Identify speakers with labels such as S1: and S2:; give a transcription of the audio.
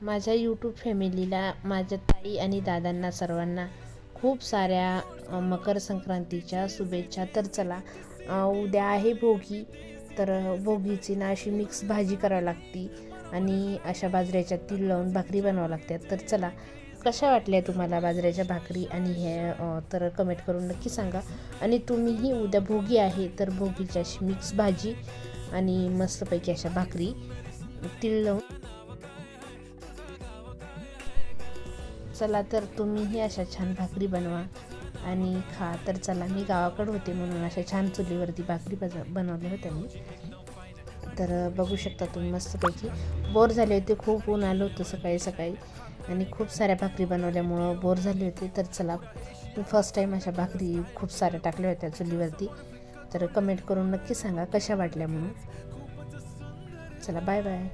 S1: माझ्या यूट्यूब फॅमिलीला, माझ्या ताई आणि दादांना सर्वांना खूप साऱ्या मकर संक्रांतीच्या शुभेच्छा. तर चला, उद्या आहे भोगी. तर भोगीची ना अशी मिक्स भाजी करावी लागती आणि अशा बाजऱ्याच्या तीळ लावून भाकरी बनवावं लागतात. तर चला, कशा वाटल्या तुम्हाला बाजऱ्याच्या भाकरी आणि हे तर कमेंट करून नक्की सांगा. आणि तुम्हीही उद्या भोगी आहे तर भोगीची अशी मिक्स भाजी आणि मस्तपैकी अशा भाकरी तीळ लावून. चला, तर तुम्हीही अशा छान भाकरी बनवा आणि खा. तर चला, मी गावाकडे होते म्हणून अशा छान चुलीवरती भाकरी बनवल्या होत्या मी. तर बघू शकता तुम्ही, मस्तपैकी बोर झाले होते, खूप ऊन आलं होतं सकाळी सकाळी आणि खूप साऱ्या भाकरी बनवल्यामुळं बोर झाले होते. तर चला, मी फर्स्ट टाईम अशा भाकरी खूप साऱ्या टाकल्या होत्या चुलीवरती. तर कमेंट करून नक्की सांगा कशा वाटल्या म्हणून. चला, बाय बाय.